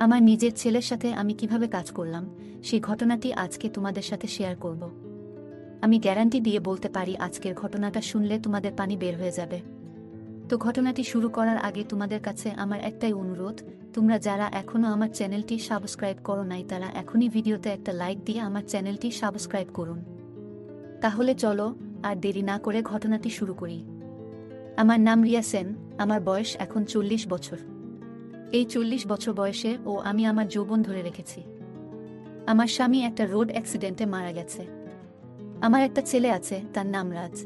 আমার নিজের ছেলের সাথে আমি কিভাবে কাজ করলাম সেই ঘটনাটি আজকে তোমাদের সাথে শেয়ার করব। আমি গ্যারান্টি দিয়ে বলতে পারি আজকের ঘটনাটা শুনলে তোমাদের পানি বের হয়ে যাবে। তো ঘটনাটি শুরু করার আগে তোমাদের কাছে আমার একটাই অনুরোধ, তোমরা যারা এখনও আমার চ্যানেলটি সাবস্ক্রাইব করো নাই তারা এখনই ভিডিওতে একটা লাইক দিয়ে আমার চ্যানেলটি সাবস্ক্রাইব করুন। তাহলে চলো আর দেরি না করে ঘটনাটি শুরু করি। আমার নাম রিয়া সেন, আমার বয়স এখন 40 বছর। এই 40 বছর বয়সে আমি আমার যৌবন ধরে রেখেছি। আমার স্বামী একটা রোড অ্যাক্সিডেন্টে মারা গেছে। আমার একটা ছেলে আছে, তার নাম রাজ।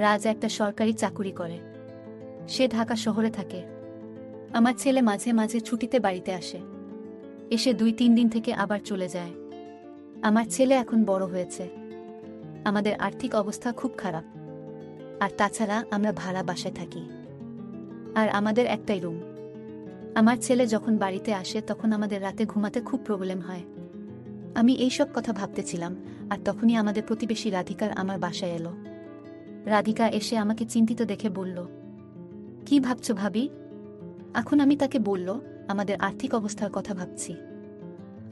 রাজ একটা সরকারি চাকুরি করে, সে ঢাকা শহরে থাকে। আমার ছেলে মাঝে মাঝে ছুটিতে বাড়িতে আসে, এসে 2-3 দিন থেকে আবার চলে যায়। আমার ছেলে এখন বড় হয়েছে, আমাদের আর্থিক অবস্থা খুব খারাপ, আর তাছাড়া আমরা ভাড়া বাসায় থাকি, আর আমাদের একটাই রুম। আমার ছেলে যখন বাড়িতে আসে তখন আমাদের রাতে ঘুমাতে খুব প্রবলেম হয়। আমি এইসব কথা ভাবতেছিলাম, আর তখনই আমাদের প্রতিবেশী রাধিকার আমার বাসায় এলো। রাধিকা এসে আমাকে চিন্তিত দেখে বলল, কি ভাবছো ভাবি? এখন আমি তাকে বলল, আমাদের আর্থিক অবস্থার কথা ভাবছি।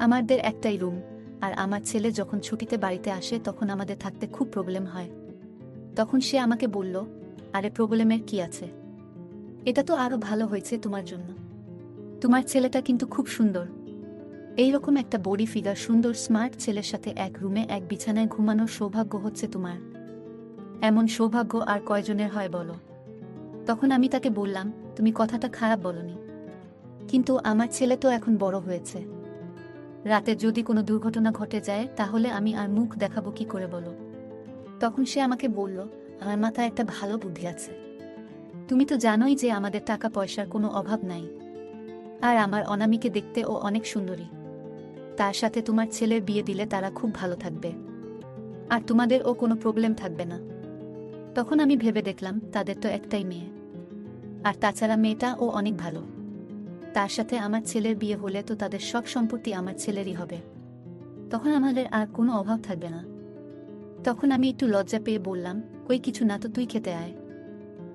আমাদের একটাই রুম, আর আমার ছেলে যখন ছুটিতে বাড়িতে আসে তখন আমাদের থাকতে খুব প্রবলেম হয়। তখন সে আমাকে বলল, আরে প্রবলেমের কি আছে, এটা তো আরো ভালো হয়েছে তোমার জন্য। তোমার ছেলেটা কিন্তু খুব সুন্দর, এইরকম একটা বডি ফিগার সুন্দর স্মার্ট ছেলের সাথে এক রুমে এক বিছানায় ঘুমানোর সৌভাগ্য হচ্ছে তোমার। এমন সৌভাগ্য আর কয়জনের হয় বলো? তখন আমি তাকে বললাম, তুমি কথাটা খারাপ বলনি, কিন্তু আমার ছেলে তো এখন বড় হয়েছে, রাতে যদি কোনো দুর্ঘটনা ঘটে যায় তাহলে আমি আর মুখ দেখাবো কি করে বলো? তখন সে আমাকে বলল, আমার মাথায় একটা ভালো বুদ্ধি আছে। তুমি তো জানোই যে আমাদের টাকা পয়সার কোনো অভাব নাই, আর আমার অনামিকে দেখতে ও অনেক সুন্দরী। তার সাথে তোমার ছেলের বিয়ে দিলে তারা খুব ভালো থাকবে, আর তোমাদের ও কোনো প্রবলেম থাকবে না। তখন আমি ভেবে দেখলাম তাদের তো একটাই মেয়ে, আর তাছাড়া মেয়েটা ও অনেক ভালো। তার সাথে আমার ছেলের বিয়ে হলে তো তাদের সব সম্পত্তি আমার ছেলেরই হবে, তখন আমাদের আর কোনো অভাব থাকবে না। তখন আমি একটু লজ্জা পেয়ে বললাম, কই কিছু না তো, তুই খেতে আয়।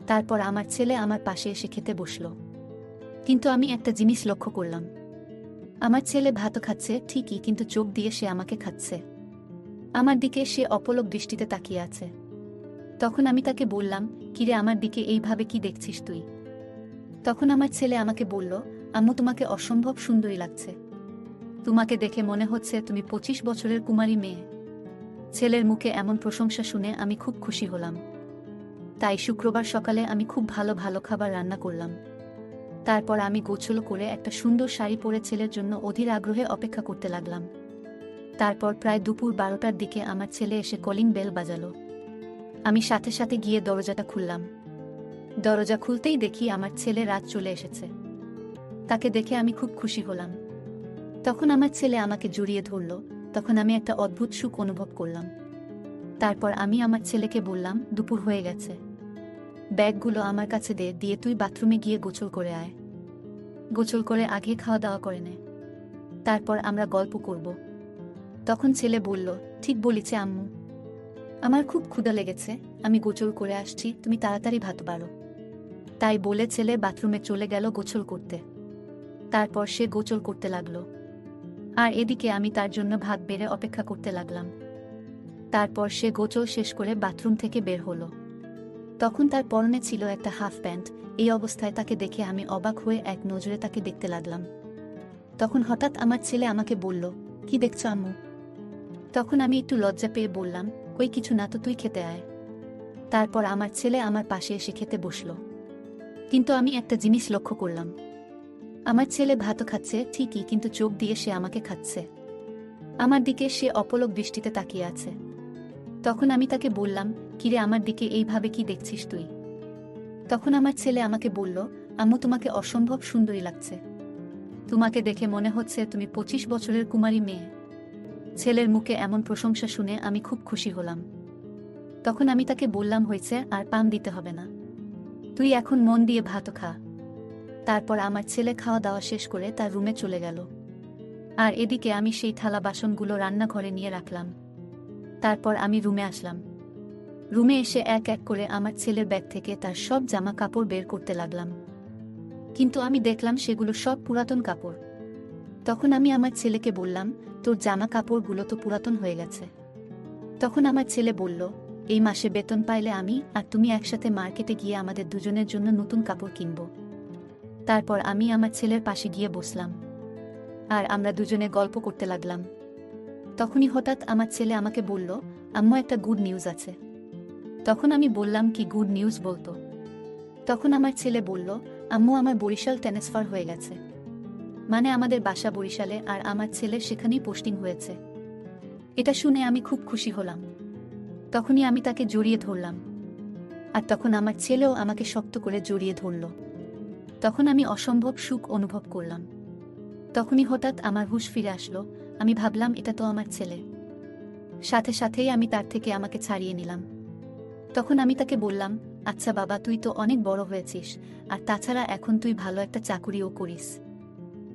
তারপর আমার ছেলে আমার পাশে এসে খেতে বসল। কিন্তু আমি একটা জিনিস লক্ষ্য করলাম, আমার ছেলে ভাত খাচ্ছে ঠিকই, কিন্তু চোখ দিয়ে সে আমাকে খাচ্ছে। আমার দিকে সে অপলক দৃষ্টিতে তাকিয়ে আছে। তখন আমি তাকে বললাম, কিরে আমার দিকে এইভাবে কি দেখছিস তুই? তখন আমার ছেলে আমাকে বলল, আম্মু তোমাকে অসম্ভব সুন্দরী লাগছে, তোমাকে দেখে মনে হচ্ছে তুমি 25 বছরের কুমারী মেয়ে। ছেলের মুখে এমন প্রশংসা শুনে আমি খুব খুশি হলাম। তাই শুক্রবার সকালে আমি খুব ভালো ভালো খাবার রান্না করলাম। তারপর আমি গোছল করে একটা সুন্দর শাড়ি পরে ছেলের জন্য অধীর আগ্রহে অপেক্ষা করতে লাগলাম। তারপর প্রায় দুপুর 12টার দিকে আমার ছেলে এসে কলিং বেল বাজালো। আমি সাথে সাথে গিয়ে দরজাটা খুললাম। দরজা খুলতেই দেখি আমার ছেলে রাত চলে এসেছে। তাকে দেখে আমি খুব খুশি হলাম। তখন আমার ছেলে আমাকে জড়িয়ে ধরল, তখন আমি একটা অদ্ভুত সুখ অনুভব করলাম। তারপর আমি আমার ছেলেকে বললাম, দুপুর হয়ে গেছে, ব্যাগগুলো আমার কাছে দিয়ে তুই বাথরুমে গিয়ে গোসল করে আয়। গোসল করে আগে খাওয়া দাওয়া করে নে, তারপর আমরা গল্প করব। তখন ছেলে বলল, ঠিক বলিছে আম্মু, আমার খুব ক্ষুধা লেগেছে, আমি গোসল করে আসছি, তুমি তাড়াতাড়ি ভাত বাড়ো। তাই বলে ছেলে বাথরুমে চলে গেল গোসল করতে। তারপর সে গোসল করতে লাগলো, আর এদিকে আমি তার জন্য ভাত বেড়ে অপেক্ষা করতে লাগলাম। তারপর সে গোসল শেষ করে বাথরুম থেকে বের হলো। তখন তার পরনে ছিল একটা হাফ প্যান্ট। এই অবস্থায় তাকে দেখে আমি অবাক হয়ে এক নজরে তাকে দেখতে লাগলাম। তখন হঠাৎ আমার ছেলে আমাকে বলল, কি দেখছো আম্মু? তখন আমি একটু লজ্জা পেয়ে বললাম, কই কিছু না তো, তুই খেতে আয়। তারপর আমার ছেলে আমার পাশে এসে খেতে বসল। কিন্তু আমি একটা জিনিস লক্ষ্য করলাম, আমার ছেলে ভাত খাচ্ছে ঠিকই, কিন্তু চোখ দিয়ে সে আমাকে খাচ্ছে। আমার দিকে সে অপলক দৃষ্টিতে তাকিয়ে আছে। তখন আমি তাকে বললাম, কিরে আমার দিকে এইভাবে কি দেখছিস তুই? তখন আমার ছেলে আমাকে বলল, আম্মু তোমাকে অসম্ভব সুন্দরী লাগছে, তোমাকে দেখে মনে হচ্ছে তুমি 25 বছরের কুমারী মেয়ে। ছেলের মুখে এমন প্রশংসা শুনে আমি খুব খুশি হলাম। তখন আমি তাকে বললাম, হয়েছে, আর পাম দিতে হবে না, তুই এখন মন দিয়ে ভাত খা। তারপর আমার ছেলে খাওয়া দাওয়া শেষ করে তার রুমে চলে গেল, আর এদিকে আমি সেই থালা বাসনগুলো রান্নাঘরে নিয়ে রাখলাম। তারপর আমি রুমে আসলাম। রুমে এসে এক এক করে আমার ছেলের ব্যাগ থেকে তার সব জামা কাপড় বের করতে লাগলাম। কিন্তু আমি দেখলাম সেগুলো সব পুরাতন কাপড়। তখন আমি আমার ছেলেকে বললাম, তোর জামা কাপড়গুলো তো পুরাতন হয়ে গেছে। তখন আমার ছেলে বলল, এই মাসে বেতন পাইলে আমি আর তুমি একসাথে মার্কেটে গিয়ে আমাদের দুজনের জন্য নতুন কাপড় কিনব। তারপর আমি আমার ছেলের পাশে গিয়ে বসলাম আর আমরা দুজনে গল্প করতে লাগলাম। তখনই হঠাৎ আমার ছেলে আমাকে বলল, আম্মু একটা গুড নিউজ আছে। তখন আমি বললাম, কি গুড নিউজ বলতো? তখন আমার ছেলে বলল, আম্মু আমার বরিশাল ট্রান্সফার হয়ে গেছে। মানে আমাদের বাসা বরিশালে আর আমার ছেলের সেখানেই পোস্টিং হয়েছে। এটা শুনে আমি খুব খুশি হলাম। তখনই আমি তাকে জড়িয়ে ধরলাম আর তখন আমার ছেলেও আমাকে শক্ত করে জড়িয়ে ধরল। তখন আমি অসম্ভব সুখ অনুভব করলাম। তখনই হঠাৎ আমার হুঁশ ফিরে আসলো। আমি ভাবলাম, এটা তো আমার ছেলে। সাথে সাথেই আমি তার থেকে আমাকে ছাড়িয়ে নিলাম। তখন আমি তাকে বললাম, আচ্ছা বাবা, তুই তো অনেক বড় হয়েছিস, আর তাছাড়া এখন তুই ভালো একটা চাকুরিও করিস,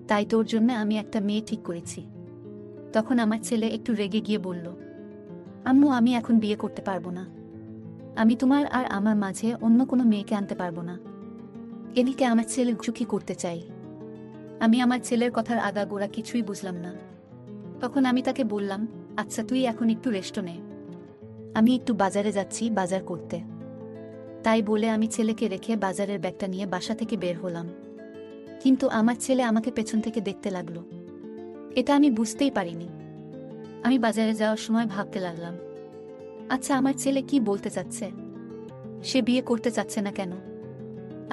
তাই তোর জন্য আমি একটা মেয়ে ঠিক করেছি। তখন আমার ছেলে একটু রেগে গিয়ে বলল, আম্মু আমি এখন বিয়ে করতে পারবো না। আমি তোমার আর আমার মাঝে অন্য কোনো মেয়েকে আনতে পারবো না। এদিকে আমার ছেলে সুখী করতে চাই। আমি আমার ছেলের কথার আগাগোড়া কিছুই বুঝলাম না। তখন আমি তাকে বললাম, আচ্ছা তুই এখন একটু রেস্ট নে, আমি একটু বাজারে যাচ্ছি বাজার করতে। তাই বলে আমি ছেলেকে রেখে বাজারের ব্যাগটা নিয়ে বাসা থেকে বের হলাম। কিন্তু আমার ছেলে আমাকে পেছন থেকে দেখতে লাগলো। এটা আমি বুঝতেই পারিনি। আমি বাজারে যাওয়ার সময় ভাবতে লাগলাম, আচ্ছা আমার ছেলে কি বলতে চাচ্ছে? সে বিয়ে করতে চাচ্ছে না কেন?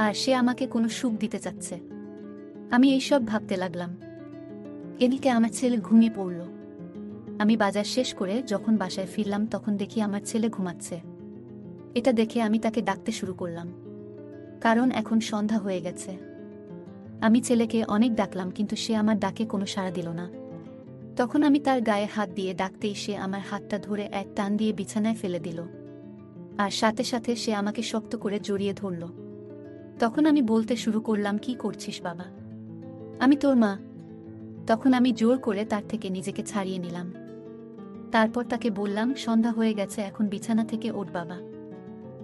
আর সে আমাকে কোনো সুখ দিতে চাচ্ছে? আমি এইসব ভাবতে লাগলাম। এদিকে আমার ছেলে ঘুমিয়ে পড়ল। আমি বাজার শেষ করে যখন বাসায় ফিরলাম তখন দেখি আমার ছেলে ঘুমাচ্ছে। এটা দেখে আমি তাকে ডাকতে শুরু করলাম, কারণ এখন সন্ধ্যা হয়ে গেছে। আমি ছেলেকে অনেক ডাকলাম কিন্তু সে আমার ডাকে কোনো সাড়া দিল না। তখন আমি তার গায়ে হাত দিয়ে ডাকতেই সে আমার হাতটা ধরে এক টান দিয়ে বিছানায় ফেলে দিল আর সাথে সাথে সে আমাকে শক্ত করে জড়িয়ে ধরল। তখন আমি বলতে শুরু করলাম, কি করছিস বাবা? আমি তোর মা। তখন আমি জোর করে তার থেকে নিজেকে ছাড়িয়ে নিলাম। তারপর তাকে বললাম, সন্ধ্যা হয়ে গেছে, এখন বিছানা থেকে ওঠ বাবা।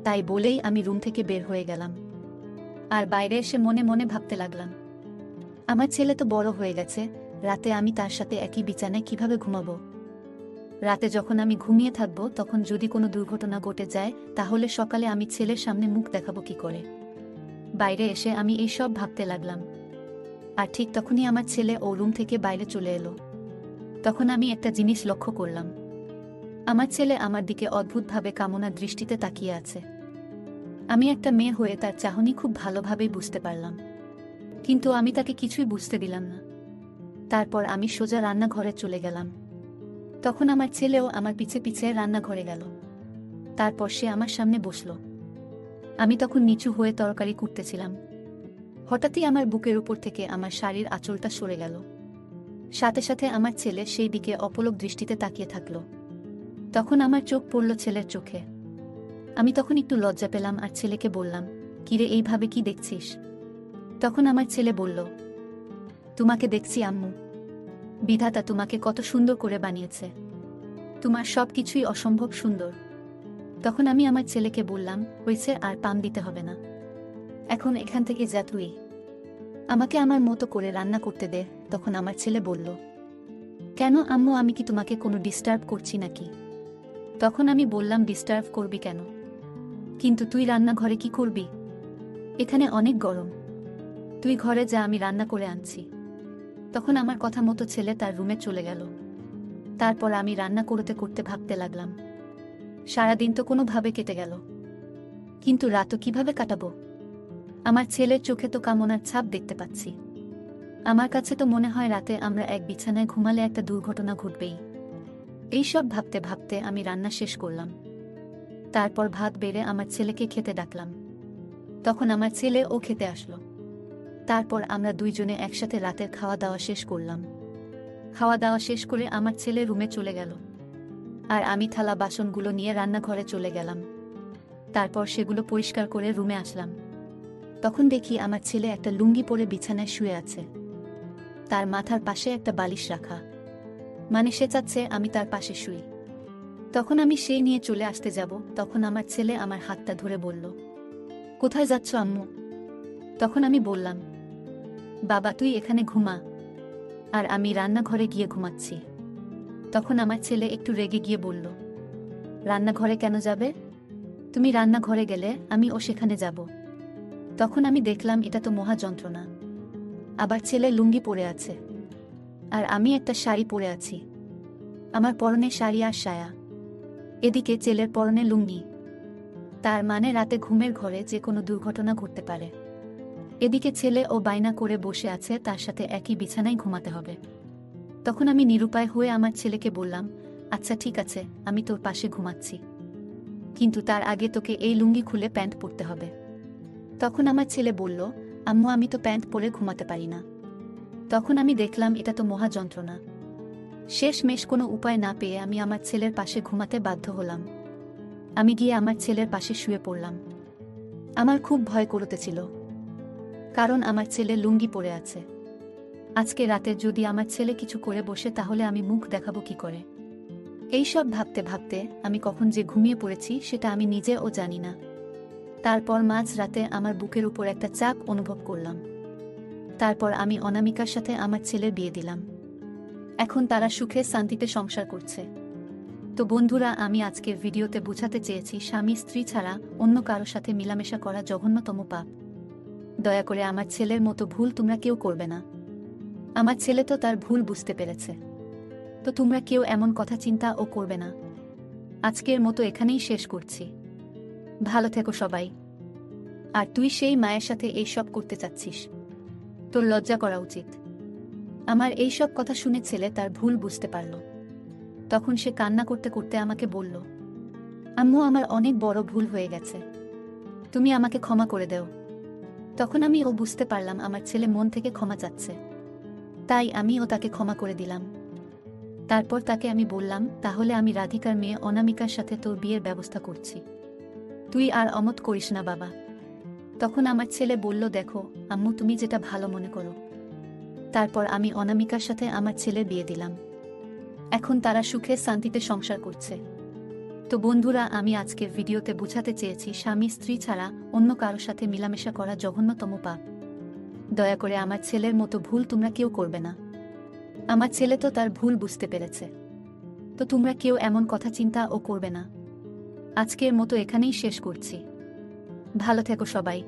তাই বলেই আমি রুম থেকে বের হয়ে গেলাম আর বাইরে এসে মনে মনে ভাবতে লাগলাম, আমার ছেলে তো বড় হয়ে গেছে, রাতে আমি তার সাথে একই বিছানায় কিভাবে ঘুমাবো? রাতে যখন আমি ঘুমিয়ে থাকবো তখন যদি কোনো দুর্ঘটনা ঘটে যায় তাহলে সকালে আমি ছেলের সামনে মুখ দেখাবো কি করে? বাইরে এসে আমি এই সব ভাবতে লাগলাম। আর ঠিক তখনই আমার ছেলে ও রুম থেকে বাইরে চলে এলো। তখন আমি একটা জিনিস লক্ষ্য করলাম, আমার ছেলে আমার দিকে অদ্ভুতভাবে কামনা দৃষ্টিতে তাকিয়ে আছে। আমি একটা মেয়ে হয়ে তার চাহনি খুব ভালোভাবেই বুঝতে পারলাম, কিন্তু আমি তাকে কিছুই বুঝতে দিলাম না। তারপর আমি সোজা রান্নাঘরে চলে গেলাম। তখন আমার ছেলেও আমার পিছে পিছে রান্নাঘরে গেল। তারপর সে আমার সামনে বসল। আমি তখন নিচু হয়ে তরকারি কুটতেছিলাম। হঠাৎই আমার বুকের উপর থেকে আমার শাড়ির আঁচলটা সরে গেল। সাথে সাথে আমার ছেলে সেই দিকে অপলক দৃষ্টিতে তাকিয়ে থাকল। তখন আমার চোখ পড়ল ছেলের চোখে। আমি তখন একটু লজ্জা পেলাম আর ছেলেকে বললাম, কিরে এইভাবে কি দেখছিস? তখন আমার ছেলে বলল, তোমাকে দেখছি আম্মু। বিধাতা তোমাকে কত সুন্দর করে বানিয়েছে, তোমার সব কিছুই অসম্ভব সুন্দর। তখন আমি আমার ছেলেকে বললাম, হয়েছে, আর পাম দিতে হবে না, এখন এখান থেকে যা তুই, আমাকে আমার মতো করে রান্না করতে দে। তখন আমার ছেলে বলল, কেন আম্মু, আমি কি তোমাকে কোনো ডিস্টার্ব করছি নাকি? তখন আমি বললাম, ডিস্টার্ব করবি কেন? কিন্তু তুই রান্নাঘরে কি করবি? এখানে অনেক গরম, তুই ঘরে যা, আমি রান্না করে আনছি। তখন আমার কথা মতো ছেলে তার রুমে চলে গেল। তারপর আমি রান্না করতে করতে ভাবতে লাগলাম, সারাদিন তো কোনোভাবে কেটে গেল, কিন্তু রাতও কিভাবে কাটাবো? আমার ছেলের চোখে তো কামনার ছাপ দেখতে পাচ্ছি। আমার কাছে তো মনে হয় রাতে আমরা এক বিছানায় ঘুমালে একটা দুর্ঘটনা ঘটবেই। এইসব ভাবতে ভাবতে আমি রান্না শেষ করলাম। তারপর ভাত বেড়ে আমার ছেলেকে খেতে ডাকলাম। তখন আমার ছেলে ও খেতে আসলো। তারপর আমরা দুইজনে একসাথে রাতের খাওয়া দাওয়া শেষ করলাম। খাওয়া দাওয়া শেষ করে আমার ছেলে রুমে চলে গেল আর আমি থালা বাসনগুলো নিয়ে রান্নাঘরে চলে গেলাম। তারপর সেগুলো পরিষ্কার করে রুমে আসলাম। তখন দেখি আমার ছেলে একটা লুঙ্গি পরে বিছানায় শুয়ে আছে। তার মাথার পাশে একটা বালিশ রাখা, মানে সে চাচ্ছে আমি তার পাশে শুই। তখন আমি সেই নিয়ে চলে আসতে যাব, তখন আমার ছেলে আমার হাতটা ধরে বলল, কোথায় যাচ্ছ আম্মু? তখন আমি বললাম, বাবা তুই এখানে ঘুমা, আর আমি রান্নাঘরে গিয়ে ঘুমাচ্ছি। তখন আমার ছেলে একটু রেগে গিয়ে বলল, রান্নাঘরে কেন যাবে? তুমি রান্নাঘরে গেলে আমিও সেখানে যাব। তখন আমি দেখলাম এটা তো মহা যন্ত্রণা। আবার ছেলে লুঙ্গি পরে আছে, আর আমি একটা শাড়ি পরে আছি। আমার পরনে শাড়ি আর সায়া, এদিকে ছেলের পরনে লুঙ্গি। তার মানে রাতে ঘুমের ঘরে যে কোনো দুর্ঘটনা ঘটতে পারে। এদিকে ছেলে ও বায়না করে বসে আছে তার সাথে একই বিছানায় ঘুমাতে হবে। তখন আমি নিরুপায় হয়ে আমার ছেলেকে বললাম, আচ্ছা ঠিক আছে, আমি তোর পাশে ঘুমাচ্ছি, কিন্তু তার আগে তোকে এই লুঙ্গি খুলে প্যান্ট পরতে হবে। তখন আমার ছেলে বলল, আম্মু আমি তো প্যান্ট পরে ঘুমাতে পারি না। তখন আমি দেখলাম এটা তো মহা যন্ত্রণা। শেষমেশ কোনো উপায় না পেয়ে আমি আমার ছেলের পাশে ঘুমাতে বাধ্য হলাম। আমি গিয়ে আমার ছেলের পাশে শুয়ে পড়লাম। আমার খুব ভয় করতেছিল, কারণ আমার ছেলে লুঙ্গি পরে আছে। আজকে রাতে যদি আমার ছেলে কিছু করে বসে তাহলে আমি মুখ দেখাবো কি করে? এইসব ভাবতে ভাবতে আমি কখন যে ঘুমিয়ে পড়েছি সেটা আমি নিজেও জানি না। তারপর মাঝ রাতে আমার বুকের উপর একটা চাপ অনুভব করলাম। তারপর আমি অনামিকার সাথে আমার ছেলের বিয়ে দিলাম। এখন তারা সুখে শান্তিতে সংসার করছে। তো বন্ধুরা, আমি আজকের ভিডিওতে বোঝাতে চেয়েছি স্বামী স্ত্রী ছাড়া অন্য কারো সাথে মিলামেশা করা জঘন্যতম পাপ। দয়া করে আমার ছেলের মতো ভুল তোমরা কেউ করবে না। আমার ছেলে তো তার ভুল বুঝতে পেরেছে, তো তোমরা কেউ এমন কথা চিন্তা ও করবে না। আজকের মতো এখানেই শেষ করছি। ভালো থেকো সবাই। আর তুই সেই মায়ের সাথে এইসব করতে চাচ্ছিস, তোর লজ্জা করা উচিত। আমার এইসব কথা শুনে ছেলে তার ভুল বুঝতে পারল। তখন সে কান্না করতে করতে আমাকে বলল, আম্মু আমার অনেক বড় ভুল হয়ে গেছে, তুমি আমাকে ক্ষমা করে দাও। তখন আমি বুঝতে পারলাম আমার ছেলে মন থেকে ক্ষমা চাচ্ছে, তাই আমিও তাকে ক্ষমা করে দিলাম। তারপর তাকে আমি বললাম, তাহলে আমি রাধিকার মেয়ে অনামিকার সাথে তোর বিয়ের ব্যবস্থা করছি, তুই আর অমত করিস না বাবা। তখন আমার ছেলে বলল, দেখো আম্মু তুমি যেটা ভালো মনে করো। তারপর আমি অনামিকার সাথে আমার ছেলের বিয়ে দিলাম। এখন তারা সুখে শান্তিতে সংসার করছে। তো বন্ধুরা, আমি আজকের ভিডিওতে বোঝাতে চেয়েছি স্বামী স্ত্রী ছাড়া অন্য কারো সাথে মিলামেশা করা জঘন্যতম পাপ। দয়া করে আমার ছেলের মতো ভুল তোমরা কেউ করবে না। আমার ছেলে তো তার ভুল বুঝতে পেরেছে, তো তোমরা কেউ এমন কথা চিন্তা ও করবে না। আজকের মতো এখানেই শেষ করছি। ভালো থেকো সবাই।